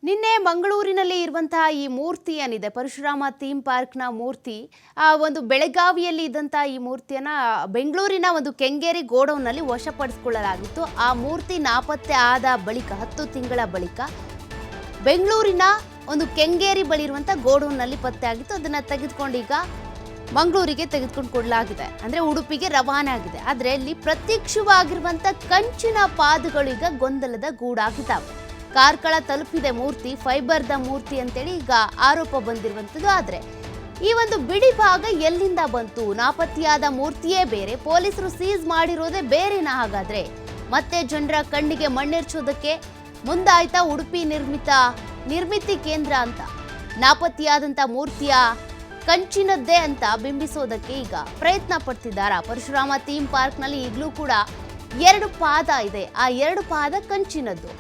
ನಿನ್ನೆ ಮಂಗಳೂರಿನಲ್ಲಿ ಇರುವಂತಹ ಈ ಮೂರ್ತಿ ಏನಿದೆ ಪರಶುರಾಮ ಥೀಮ್ ಪಾರ್ಕ್ನ ಮೂರ್ತಿ ಒಂದು ಬೆಳಗಾವಿಯಲ್ಲಿ ಇದ್ದಂತಹ ಈ ಮೂರ್ತಿಯನ್ನ ಬೆಂಗಳೂರಿನ ಒಂದು ಕೆಂಗೇರಿ ಗೋಡೌನ್ನಲ್ಲಿ ವಶಪಡಿಸಿಕೊಳ್ಳಲಾಗಿತ್ತು. ಆ ಮೂರ್ತಿ ನಾಪತ್ತೆ ಆದ ಬಳಿಕ 10 ತಿಂಗಳ ಬಳಿಕ ಬೆಂಗಳೂರಿನ ಒಂದು ಕೆಂಗೇರಿ ಬಳಿ ಇರುವಂತಹ ಗೋಡೌನ್ನಲ್ಲಿ ಪತ್ತೆ ಆಗಿತ್ತು. ಅದನ್ನ ತೆಗೆದುಕೊಂಡು ಈಗ ಮಂಗಳೂರಿಗೆ ತೆಗೆದುಕೊಂಡು ಕೊಡಲಾಗಿದೆ, ಅಂದ್ರೆ ಉಡುಪಿಗೆ ರವಾನೆ ಆಗಿದೆ. ಆದರೆ ಇಲ್ಲಿ ಪ್ರತ್ಯಕ್ಷವಾಗಿರುವಂತಹ ಕಂಚಿನ ಪಾದಗಳು ಈಗ ಗೊಂದಲದ ಗೂಡಾಗಿದ್ದಾವೆ. ಕಾರ್ಕಳ ತಲುಪಿದೆ ಮೂರ್ತಿ, ಫೈಬರ್ದ ಮೂರ್ತಿ ಅಂತೇಳಿ ಈಗ ಆರೋಪ ಬಂದಿರುವಂಥದ್ದು. ಆದರೆ ಈ ಒಂದು ಬಿಡಿ ಭಾಗ ಎಲ್ಲಿಂದ ಬಂತು? ನಾಪತ್ತೆಯಾದ ಮೂರ್ತಿಯೇ ಬೇರೆ, ಪೊಲೀಸರು ಸೀಸ್ ಮಾಡಿರೋದೇ ಬೇರೆನಾ? ಹಾಗಾದ್ರೆ ಮತ್ತೆ ಜನರ ಕಣ್ಣಿಗೆ ಮಣ್ಣೆರ್ಚೋದಕ್ಕೆ ಮುಂದಾಯ್ತಾ ಉಡುಪಿ ನಿರ್ಮಿತಿ ಕೇಂದ್ರ ಅಂತ ನಾಪತ್ತೆಯಾದಂಥ ಮೂರ್ತಿಯ ಕಂಚಿನದ್ದೇ ಅಂತ ಬಿಂಬಿಸೋದಕ್ಕೆ ಈಗ ಪ್ರಯತ್ನ ಪಡ್ತಿದ್ದಾರಾ? ಪರಶುರಾಮ ಥೀಮ್ ಪಾರ್ಕ್ನಲ್ಲಿ ಈಗಲೂ ಕೂಡ 2 ಪಾದ ಇದೆ, ಆ 2 ಪಾದ ಕಂಚಿನದ್ದು.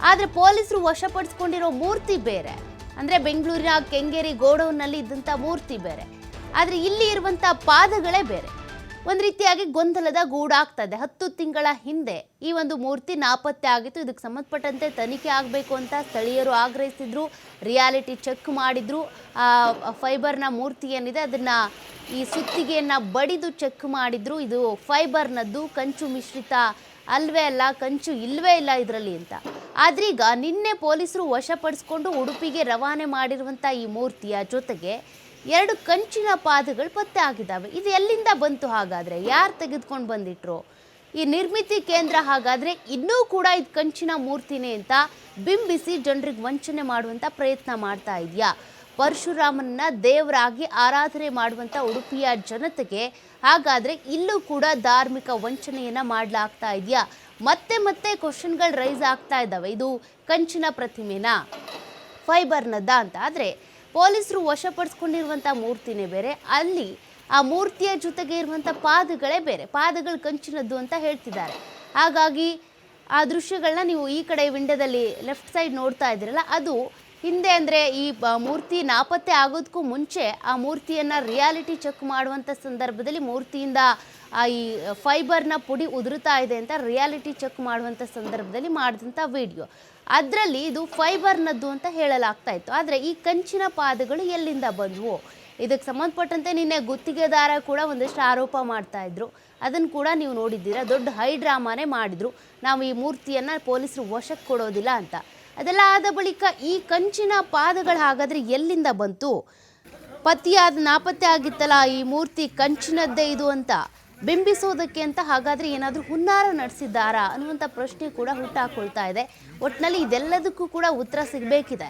ಆದರೆ ಪೊಲೀಸರು ವಶಪಡಿಸಿಕೊಂಡಿರೋ ಮೂರ್ತಿ ಬೇರೆ, ಅಂದರೆ ಬೆಂಗಳೂರಿನ ಕೆಂಗೇರಿ ಗೋಡೌನ್ನಲ್ಲಿ ಇದ್ದಂಥ ಮೂರ್ತಿ ಬೇರೆ, ಆದರೆ ಇಲ್ಲಿ ಇರುವಂಥ ಪಾದಗಳೇ ಬೇರೆ. ಒಂದು ರೀತಿಯಾಗಿ ಗೊಂದಲದ ಗೂಡಾಗ್ತದೆ. 10 ತಿಂಗಳ ಹಿಂದೆ ಈ ಒಂದು ಮೂರ್ತಿ ನಾಪತ್ತೆ ಆಗಿತ್ತು. ಇದಕ್ಕೆ ಸಂಬಂಧಪಟ್ಟಂತೆ ತನಿಖೆ ಆಗಬೇಕು ಅಂತ ಸ್ಥಳೀಯರು ಆಗ್ರಹಿಸಿದ್ರು, ರಿಯಾಲಿಟಿ ಚೆಕ್ ಮಾಡಿದ್ರು. ಫೈಬರ್ನ ಮೂರ್ತಿ ಏನಿದೆ ಅದನ್ನು ಈ ಸುತ್ತಿಗೆಯನ್ನು ಬಡಿದು ಚೆಕ್ ಮಾಡಿದ್ರು. ಇದು ಫೈಬರ್ನದ್ದು, ಕಂಚು ಮಿಶ್ರಿತ ಅಲ್ವೇ ಅಲ್ಲ, ಕಂಚು ಇಲ್ವೇ ಇಲ್ಲ ಇದರಲ್ಲಿ ಅಂತ. ಆದ್ರೀಗ ನಿನ್ನೆ ಪೊಲೀಸರು ವಶಪಡಿಸಿಕೊಂಡು ಉಡುಪಿಗೆ ರವಾನೆ ಮಾಡಿರುವಂಥ ಈ ಮೂರ್ತಿಯ ಜೊತೆಗೆ 2 ಕಂಚಿನ ಪಾದಗಳು ಪತ್ತೆ ಆಗಿದ್ದಾವೆ. ಇದು ಎಲ್ಲಿಂದ ಬಂತು? ಹಾಗಾದರೆ ಯಾರು ತೆಗೆದುಕೊಂಡು ಬಂದಿಟ್ರು? ಈ ನಿರ್ಮಿತಿ ಕೇಂದ್ರ ಹಾಗಾದರೆ ಇನ್ನೂ ಕೂಡ ಇದು ಕಂಚಿನ ಮೂರ್ತಿನೇ ಅಂತ ಬಿಂಬಿಸಿ ಜನರಿಗೆ ವಂಚನೆ ಮಾಡುವಂಥ ಪ್ರಯತ್ನ ಮಾಡ್ತಾ ಇದೆಯಾ? ಪರಶುರಾಮನ ದೇವರಾಗಿ ಆರಾಧನೆ ಮಾಡುವಂಥ ಉಡುಪಿಯ ಜನತೆಗೆ ಹಾಗಾದರೆ ಇಲ್ಲೂ ಕೂಡ ಧಾರ್ಮಿಕ ವಂಚನೆಯನ್ನು ಮಾಡಲಾಗ್ತಾ ಇದೆಯಾ? ಮತ್ತೆ ಕ್ವಶನ್ಗಳು ರೈಸ್ ಆಗ್ತಾ ಇದ್ದಾವೆ. ಇದು ಕಂಚಿನ ಪ್ರತಿಮೆನಾ, ಫೈಬರ್ನದ್ದ ಅಂತ. ಆದರೆ ಪೊಲೀಸರು ವಶಪಡಿಸ್ಕೊಂಡಿರುವಂಥ ಮೂರ್ತಿನೇ ಬೇರೆ, ಅಲ್ಲಿ ಆ ಮೂರ್ತಿಯ ಜೊತೆಗೆ ಇರುವಂಥ ಪಾದಗಳೇ ಬೇರೆ, ಪಾದಗಳು ಕಂಚಿನದ್ದು ಅಂತ ಹೇಳ್ತಿದ್ದಾರೆ. ಹಾಗಾಗಿ ಆ ದೃಶ್ಯಗಳನ್ನ ನೀವು ಈ ಕಡೆ ವಿಂಡೋದಲ್ಲಿ ಲೆಫ್ಟ್ ಸೈಡ್ ನೋಡ್ತಾ ಇದ್ದೀರಲ್ಲ, ಅದು ಹಿಂದೆ ಅಂದರೆ ಈ ಮೂರ್ತಿ ನಾಪತ್ತೆ ಆಗೋದಕ್ಕೂ ಮುಂಚೆ ಆ ಮೂರ್ತಿಯನ್ನು ರಿಯಾಲಿಟಿ ಚೆಕ್ ಮಾಡುವಂಥ ಸಂದರ್ಭದಲ್ಲಿ ಮೂರ್ತಿಯಿಂದ ಈ ಫೈಬರ್ನ ಪುಡಿ ಉದುರುತ್ತಾ ಇದೆ ಅಂತ ರಿಯಾಲಿಟಿ ಚೆಕ್ ಮಾಡುವಂಥ ಸಂದರ್ಭದಲ್ಲಿ ಮಾಡಿದಂಥ ವಿಡಿಯೋ. ಅದರಲ್ಲಿ ಇದು ಫೈಬರ್ನದ್ದು ಅಂತ ಹೇಳಲಾಗ್ತಾ ಇತ್ತು. ಆದರೆ ಈ ಕಂಚಿನ ಪಾದಗಳು ಎಲ್ಲಿಂದ ಬಂದವು? ಇದಕ್ಕೆ ಸಂಬಂಧಪಟ್ಟಂತೆ ನಿನ್ನೆ ಗುತ್ತಿಗೆದಾರ ಕೂಡ ಒಂದಷ್ಟು ಆರೋಪ ಮಾಡ್ತಾ ಇದ್ರು. ಅದನ್ನು ಕೂಡ ನೀವು ನೋಡಿದ್ದೀರಾ. ದೊಡ್ಡ ಹೈ ಡ್ರಾಮಾನೇ ಮಾಡಿದ್ರು, ನಾವು ಈ ಮೂರ್ತಿಯನ್ನು ಪೊಲೀಸರು ವಶಕ್ಕೆ ಕೊಡೋದಿಲ್ಲ ಅಂತ. ಅದೆಲ್ಲ ಆದ ಬಳಿಕ ಈ ಕಂಚಿನ ಪಾದಗಳು ಹಾಗಾದರೆ ಎಲ್ಲಿಂದ ಬಂತು? ನಾಪತ್ತೆ ಆಗಿತ್ತಲ್ಲ ಈ ಮೂರ್ತಿ ಕಂಚಿನದ್ದೇ ಇದು ಅಂತ ಬಿಂಬಿಸೋದಕ್ಕೆ ಅಂತ ಹಾಗಾದರೆ ಏನಾದರೂ ಹುನ್ನಾರ ನಡೆಸಿದ್ದಾರಾ ಅನ್ನುವಂಥ ಪ್ರಶ್ನೆ ಕೂಡ ಹುಟ್ಟಾಕೊಳ್ತಾ ಇದೆ. ಒಟ್ಟಿನಲ್ಲಿ ಇದೆಲ್ಲದಕ್ಕೂ ಕೂಡ ಉತ್ತರ ಸಿಗಬೇಕಿದೆ.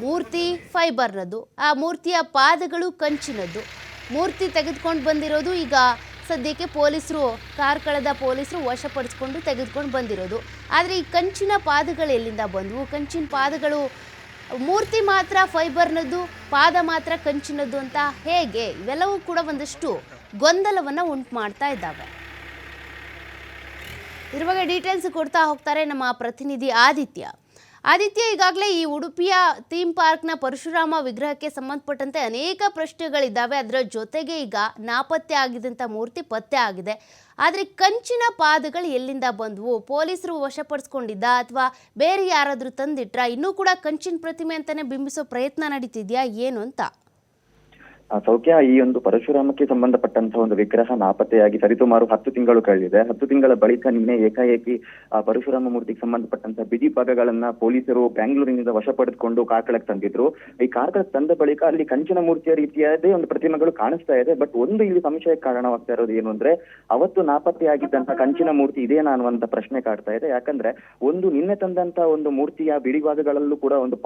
ಮೂರ್ತಿ ಫೈಬರ್ನದ್ದು, ಆ ಮೂರ್ತಿಯ ಪಾದಗಳು ಕಂಚಿನದ್ದು. ಮೂರ್ತಿ ತೆಗೆದುಕೊಂಡು ಬಂದಿರೋದು ಈಗ ಸದ್ಯಕ್ಕೆ ಕಾರ್ಕಳದ ಪೊಲೀಸರು ವಶಪಡಿಸ್ಕೊಂಡು ತೆಗೆದುಕೊಂಡು ಬಂದಿರೋದು. ಆದರೆ ಈ ಕಂಚಿನ ಪಾದಗಳು ಎಲ್ಲಿಂದ ಬಂದವು? ಕಂಚಿನ ಪಾದಗಳು, ಮೂರ್ತಿ ಮಾತ್ರ ಫೈಬರ್ನದ್ದು, ಪಾದ ಮಾತ್ರ ಕಂಚಿನದ್ದು ಅಂತ ಹೇಗೆ? ಇವೆಲ್ಲವೂ ಕೂಡ ಒಂದಷ್ಟು ಗೊಂದಲವನ್ನು ಉಂಟು ಮಾಡ್ತಾ ಇದ್ದಾವೆ. ಇದ್ರ ಬಗ್ಗೆ ಡೀಟೇಲ್ಸ್ ಕೊಡ್ತಾ ಹೋಗ್ತಾರೆ ನಮ್ಮ ಪ್ರತಿನಿಧಿ ಆದಿತ್ಯ. ಈಗಾಗಲೇ ಈ ಉಡುಪಿಯ ಥೀಮ್ ಪಾರ್ಕ್ನ ಪರಶುರಾಮ ವಿಗ್ರಹಕ್ಕೆ ಸಂಬಂಧಪಟ್ಟಂತೆ ಅನೇಕ ಪ್ರಶ್ನೆಗಳಿದ್ದಾವೆ. ಅದರ ಜೊತೆಗೆ ಈಗ ನಾಪತ್ತೆ ಆಗಿದ್ದಂಥ ಮೂರ್ತಿ ಪತ್ತೆ ಆಗಿದೆ. ಆದರೆ ಕಂಚಿನ ಪಾದಗಳು ಎಲ್ಲಿಂದ ಬಂದವು? ಪೊಲೀಸರು ವಶಪಡಿಸ್ಕೊಂಡಿದ್ದ ಅಥವಾ ಬೇರೆ ಯಾರಾದರೂ ತಂದಿಟ್ರ? ಇನ್ನೂ ಕೂಡ ಕಂಚಿನ ಪ್ರತಿಮೆ ಅಂತಾನೆ ಬಿಂಬಿಸೋ ಪ್ರಯತ್ನ ನಡೀತಿದ್ಯಾ ಏನು ಅಂತ? ಸೌಖ್ಯ, ಈ ಒಂದು ಪರಶುರಾಮಕ್ಕೆ ಸಂಬಂಧಪಟ್ಟಂತಹ ಒಂದು ವಿಗ್ರಹ ನಾಪತ್ತೆಯಾಗಿ ಸರಿಸುಮಾರು 10 ತಿಂಗಳು ಕಳೆದಿದೆ. 10 ತಿಂಗಳ ಬಳಿಕ ನಿನ್ನೆ ಏಕಾಏಕಿ ಪರಶುರಾಮ ಮೂರ್ತಿಗೆ ಸಂಬಂಧಪಟ್ಟಂತಹ ಬಿಡಿ ಭಾಗಗಳನ್ನ ಪೊಲೀಸರು ಬೆಂಗಳೂರಿನಿಂದ ವಶಪಡಿಸಿಕೊಂಡು ಕಾರ್ಕಳಕ್ಕೆ ತಂದಿದ್ರು. ಈ ಕಾರ್ಕಳಕ್ಕೆ ತಂದ ಬಳಿಕ ಅಲ್ಲಿ ಕಂಚಿನ ಮೂರ್ತಿಯ ರೀತಿಯಾದೇ ಒಂದು ಪ್ರತಿಮೆಗಳು ಕಾಣಿಸ್ತಾ ಇದೆ. ಬಟ್ ಒಂದು ಇಲ್ಲಿ ಸಂಶಯಕ್ಕೆ ಕಾರಣವಾಗ್ತಾ ಇರೋದು ಏನು ಅಂದ್ರೆ, ಅವತ್ತು ನಾಪತ್ತೆಯಾಗಿದ್ದಂತ ಕಂಚಿನ ಮೂರ್ತಿ ಇದೇನಾ ಅನ್ನುವಂತ ಪ್ರಶ್ನೆ ಕಾಡ್ತಾ ಇದೆ. ಯಾಕಂದ್ರೆ ಒಂದು ನಿನ್ನೆ ತಂದಂತ ಒಂದು ಮೂರ್ತಿಯ ಬಿಡಿ ಭಾಗಗಳಲ್ಲೂ ಕೂಡ ಒಂದು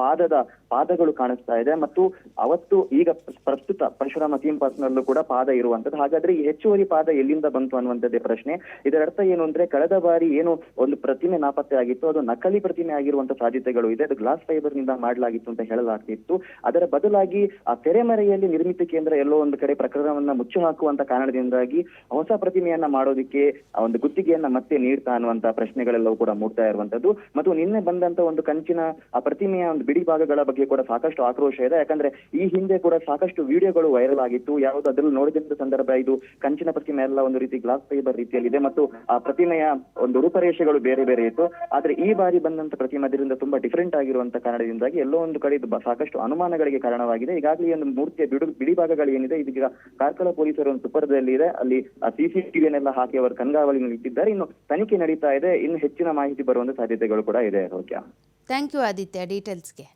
ಪಾದಗಳು ಕಾಣಿಸ್ತಾ ಇದೆ. ಮತ್ತು ಅವತ್ತು ಈಗ ಪ್ರಸ್ತುತ ಪರಶುರಾಮ ಥೀಮ್ ಪಾರ್ಕ್ ನಲ್ಲೂ ಕೂಡ ಪಾದ ಇರುವಂತದ್ದು. ಹಾಗಾದ್ರೆ ಈ ಹೆಚ್ಚುವರಿ ಪಾದ ಎಲ್ಲಿಂದ ಬಂತು ಅನ್ನುವಂಥದ್ದೇ ಪ್ರಶ್ನೆ. ಇದರ ಅರ್ಥ ಏನು ಅಂದ್ರೆ, ಕಳೆದ ಬಾರಿ ಏನು ಒಂದು ಪ್ರತಿಮೆ ನಾಪತ್ತೆ ಆಗಿತ್ತು, ಅದು ನಕಲಿ ಪ್ರತಿಮೆ ಆಗಿರುವಂತ ಸಾಧ್ಯತೆಗಳು ಇದೆ. ಅದು ಗ್ಲಾಸ್ ಫೈಬರ್ ನಿಂದ ಮಾಡಲಾಗಿತ್ತು ಅಂತ ಹೇಳಲಾಗ್ತಿತ್ತು. ಅದರ ಬದಲಾಗಿ ಆ ತೆರೆಮರೆಯಲ್ಲಿ ನಿರ್ಮಿತಿ ಕೇಂದ್ರ ಎಲ್ಲೋ ಒಂದು ಕಡೆ ಪ್ರಕರಣವನ್ನ ಮುಚ್ಚಿ ಹಾಕುವಂತ ಕಾರಣದಿಂದಾಗಿ ಹೊಸ ಪ್ರತಿಮೆಯನ್ನ ಮಾಡೋದಕ್ಕೆ ಆ ಒಂದು ಗುತ್ತಿಗೆಯನ್ನ ಮತ್ತೆ ನೀಡ್ತಾ ಅನ್ನುವಂತ ಪ್ರಶ್ನೆಗಳೆಲ್ಲವೂ ಕೂಡ ಮೂಡ್ತಾ ಇರುವಂತದ್ದು. ಮತ್ತು ನಿನ್ನೆ ಬಂದಂತ ಒಂದು ಕಂಚಿನ ಆ ಪ್ರತಿಮೆಯ ಒಂದು ಬಿಡಿ ಭಾಗಗಳ ಬಗ್ಗೆ ಕೂಡ ಸಾಕಷ್ಟು ಆಕ್ರೋಶ ಇದೆ. ಯಾಕಂದ್ರೆ ಈ ಹಿಂದೆ ಕೂಡ ಸಾಕಷ್ಟು ವಿಡಿಯೋಗಳು ಫೋಟೋಗಳು ವೈರಲ್ ಆಗಿತ್ತು. ಯಾವುದು ಅದರಲ್ಲಿ ನೋಡಿದಂತ ಸಂದರ್ಭ ಇದು ಕಂಚಿನ ಪ್ರತಿಮೆ ಎಲ್ಲ ಒಂದು ರೀತಿ ಗ್ಲಾಸ್ ಫೈಬರ್ ರೀತಿಯಲ್ಲಿದೆ ಮತ್ತು ಆ ಪ್ರತಿಮೆಯ ಒಂದು ರೂಪರೇಷೆಗಳು ಬೇರೆ ಬೇರೆ ಇತ್ತು. ಆದ್ರೆ ಈ ಬಾರಿ ಬಂದಂತ ಪ್ರತಿಮೆ ಅದರಿಂದ ತುಂಬಾ ಡಿಫರೆಂಟ್ ಆಗಿರುವಂತ ಕಾರಣದಿಂದಾಗಿ ಎಲ್ಲೋ ಒಂದು ಕಡೆ ಇದು ಸಾಕಷ್ಟು ಅನುಮಾನಗಳಿಗೆ ಕಾರಣವಾಗಿದೆ. ಈಗಾಗಲೇ ಒಂದು ಮೂರ್ತಿಯ ಬಿಡಿ ಭಾಗಗಳು ಏನಿದೆ ಇದೀಗ ಕಾರ್ಕಳ ಪೊಲೀಸರು ಒಂದು ಸುಪರ್ದಲ್ಲಿ ಇದೆ. ಅಲ್ಲಿ CCTVಯನ್ನೆಲ್ಲ ಹಾಕಿ ಅವರು ಕಣ್ಗಾವಲಿನಲ್ಲಿ ಇಟ್ಟಿದ್ದಾರೆ. ಇನ್ನು ತನಿಖೆ ನಡೀತಾ ಇದೆ. ಇನ್ನು ಹೆಚ್ಚಿನ ಮಾಹಿತಿ ಬರುವಂತ ಸಾಧ್ಯತೆಗಳು ಕೂಡ ಇದೆ. ಸೌಖ್ಯ. Thank you Aditya ಡೀಟೇಲ್ಸ್ಗೆ.